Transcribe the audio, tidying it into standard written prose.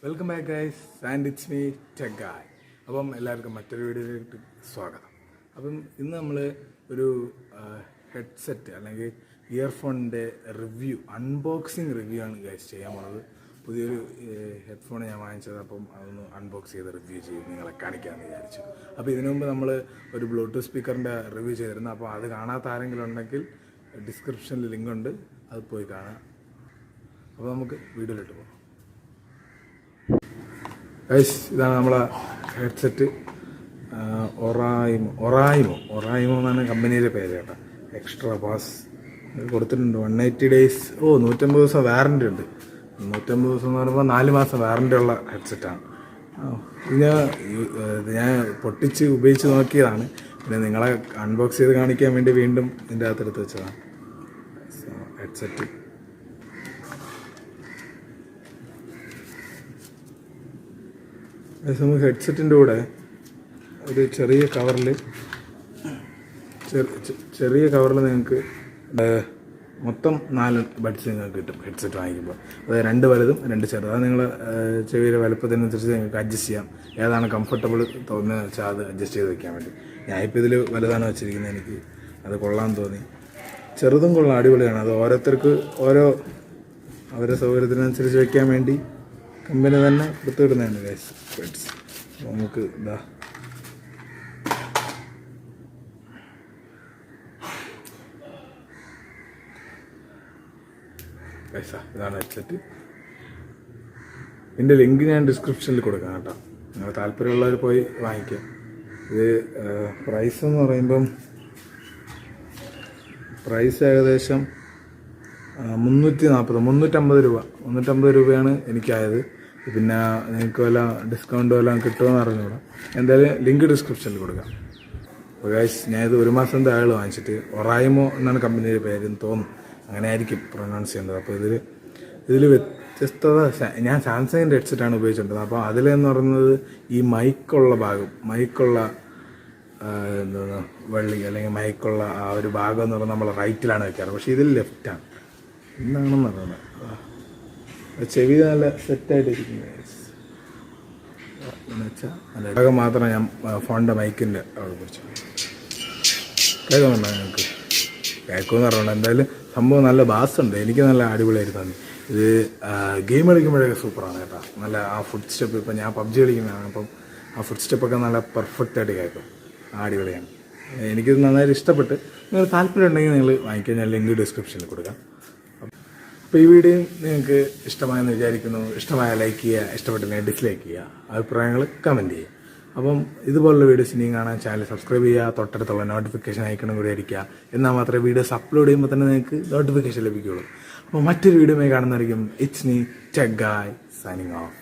Welcome back guys and it's me tech guy. അപ്പം എല്ലാവർക്കും മറ്റൊരു വീഡിയോയിലേക്ക് സ്വാഗതം. അപ്പം ഇന്ന് നമ്മൾ ഒരു ഹെഡ്സെറ്റ് അല്ലെങ്കിൽ ഇയർഫോണിൻ്റെ അൺബോക്സിങ് റിവ്യൂ ആണ് ഗൈസ് ചെയ്യാൻ പോണത്. പുതിയൊരു ഹെഡ്ഫോൺ ഞാൻ വാങ്ങിച്ചത്, അപ്പം അതൊന്ന് അൺബോക്സ് ചെയ്ത് റിവ്യൂ ചെയ്ത് നിങ്ങളെ കാണിക്കാമെന്ന് വിചാരിച്ചു. അപ്പോൾ ഇതിനു മുമ്പ് നമ്മൾ ഒരു ബ്ലൂടൂത്ത് സ്പീക്കറിൻ്റെ റിവ്യൂ ചെയ്തിരുന്നു. അപ്പോൾ അത് കാണാത്ത ആരെങ്കിലും ഉണ്ടെങ്കിൽ ഡിസ്ക്രിപ്ഷനിൽ ലിങ്ക് ഉണ്ട്, അത് പോയി കാണാം. അപ്പോൾ നമുക്ക് വീഡിയോയിലിട്ട് പോകാം. ഗൈസ്, ഇതാണ് നമ്മളെ ഹെഡ്സെറ്റ്. ഒറായിമോ എന്നാണ് കമ്പനിയുടെ പേര് കേട്ടോ. എക്സ്ട്രാ പാസ് കൊടുത്തിട്ടുണ്ട്. 180 days 150 ദിവസം വാറൻറ്റി ഉണ്ട്. 150 ദിവസം എന്ന് പറയുമ്പോൾ 4 മാസം വാറൻറ്റി ഉള്ള ഹെഡ്സെറ്റാണ്. ഇത് ഞാൻ പൊട്ടിച്ച് ഉപയോഗിച്ച് നോക്കിയതാണ്. പിന്നെ നിങ്ങളെ അൺബോക്സ് ചെയ്ത് കാണിക്കാൻ വേണ്ടി വീണ്ടും ഇതിൻ്റെ അകത്തെടുത്ത് വെച്ചതാണ് ഹെഡ്സെറ്റ്. നമുക്ക് ഹെഡ്സെറ്റിൻ്റെ കൂടെ ഒരു ചെറിയ കവറിൽ നിങ്ങൾക്ക് മൊത്തം 4 ബഡ്സ് നിങ്ങൾക്ക് കിട്ടും ഹെഡ്സെറ്റ് വാങ്ങിക്കുമ്പോൾ. അതായത് 2 വലുതും 2 ചെറുതും. അത് നിങ്ങൾ ചെവിയുടെ വലുപ്പത്തിനനുസരിച്ച് നിങ്ങൾക്ക് അഡ്ജസ്റ്റ് ചെയ്യാം. ഏതാണ് കംഫർട്ടബിൾ തോന്നുന്നത് വെച്ചാൽ അത് അഡ്ജസ്റ്റ് ചെയ്ത് വെക്കാൻ വേണ്ടി. ഞാനിപ്പോൾ ഇതിൽ വലുതാണ് വെച്ചിരിക്കുന്നത്. എനിക്ക് അത് കൊള്ളാൻ തോന്നി. ചെറുതും കൊള്ളാം, അടിപൊളിയാണ്. അത് ഓരോരുത്തർക്ക് അവരുടെ സൗകര്യത്തിനനുസരിച്ച് വെക്കാൻ വേണ്ടി കമ്പനി തന്നെ കൊടുത്തുവിടുന്നതാണ് ഗൈസ് ബഡ്സ്. നമുക്ക് ഇതാണ് ഹെഡ്സെറ്റ്. ഇതിൻ്റെ ലിങ്ക് ഞാൻ ഡിസ്ക്രിപ്ഷനിൽ കൊടുക്കാം കേട്ടോ. നിങ്ങൾ താല്പര്യമുള്ളവർ പോയി വാങ്ങിക്കാം. ഇത് പ്രൈസ് എന്ന് പറയുമ്പം ഏകദേശം 350 രൂപയാണ് എനിക്കായത്. പിന്നെ നിങ്ങൾക്ക് വല്ല ഡിസ്കൗണ്ട് വല്ലതും കിട്ടുമെന്ന് അറിഞ്ഞൂടാ. എന്തായാലും ലിങ്ക് ഡിസ്ക്രിപ്ഷനിൽ കൊടുക്കാം. അപ്പോൾ ഗൈസ്, ഞാനിത് 1 മാസം ആളുകൾ വാങ്ങിച്ചിട്ട്. ഒറായിമോ എന്നാണ് കമ്പനിയുടെ പേരെന്ന് തോന്നുന്നു, അങ്ങനെ ആയിരിക്കും പ്രൊനൗൺസ് ചെയ്യേണ്ടത്. അപ്പോൾ ഇതിൽ വ്യത്യസ്തത. ഞാൻ സാംസങ്ങിൻ്റെ ഹെഡ്സെറ്റാണ് ഉപയോഗിച്ചിട്ടുള്ളത്. അപ്പോൾ അതിലെന്ന് പറയുന്നത് ഈ മൈക്കുള്ള എന്താണ് വള്ളി അല്ലെങ്കിൽ മൈക്കുള്ള ആ ഒരു ഭാഗം എന്ന് പറയുന്നത് നമ്മൾ റൈറ്റിലാണ് വെക്കാറ്. പക്ഷേ ഇതിൽ ലെഫ്റ്റാണ്. എന്താണെന്ന് പറയുന്നത് ചെവി നല്ല സെറ്റായിട്ടിരിക്കുന്നത് എന്ന് വെച്ചാൽ നല്ല ഭാഗം മാത്രമേ ഞാൻ ഫോണിൻ്റെ മൈക്കിൻ്റെ അവിടെ കുറിച്ച് കേൾക്കുന്നുണ്ടോ? നിങ്ങൾക്ക് കേൾക്കുമെന്ന് പറയണം. എന്തായാലും സംഭവം നല്ല ബാസുണ്ട്. എനിക്ക് നല്ല അടിപൊളിയായിരുന്നു. ഇത് ഗെയിം കളിക്കുമ്പോഴൊക്കെ സൂപ്പറാണ് കേട്ടോ. നല്ല ആ ഫുഡ് സ്റ്റെപ്പ്, ഇപ്പം ഞാൻ PUBG കളിക്കുന്നതാണ്. അപ്പം ആ ഫുഡ് സ്റ്റെപ്പൊക്കെ നല്ല പെർഫെക്റ്റായിട്ട് കേൾക്കും. അടിപൊളിയാണ്. എനിക്കിത് നന്നായിട്ട് ഇഷ്ടപ്പെട്ട്. നിങ്ങൾ താല്പര്യം ഉണ്ടെങ്കിൽ നിങ്ങൾ വാങ്ങിക്കാൻ ഞാൻ ലിങ്ക് ഡിസ്ക്രിപ്ഷനിൽ കൊടുക്കാം. അപ്പോൾ ഈ വീഡിയോ നിങ്ങൾക്ക് ഇഷ്ടമായെന്ന് വിചാരിക്കുന്നു. ഇഷ്ടമായ ലൈക്ക് ചെയ്യുക, ഇഷ്ടപ്പെട്ടില്ലെങ്കിൽ ഡിസ്ലൈക്ക് ചെയ്യുക, അഭിപ്രായങ്ങൾ കമൻറ്റ് ചെയ്യുക. അപ്പം ഇതുപോലുള്ള വീഡിയോസ് ഇനിയും കാണാൻ ചാനൽ സബ്സ്ക്രൈബ് ചെയ്യുക, തൊട്ടടുത്തുള്ള നോട്ടിഫിക്കേഷൻ ഐക്കണും കൂടി അടിക്കുക. എന്നാൽ മാത്രമേ വീഡിയോസ് അപ്ലോഡ് ചെയ്യുമ്പോൾ തന്നെ നിങ്ങൾക്ക് നോട്ടിഫിക്കേഷൻ ലഭിക്കുകയുള്ളൂ. അപ്പോൾ മറ്റൊരു വീഡിയോയുമായി കാണുന്നതായിരിക്കും. It's me tech guy signing of.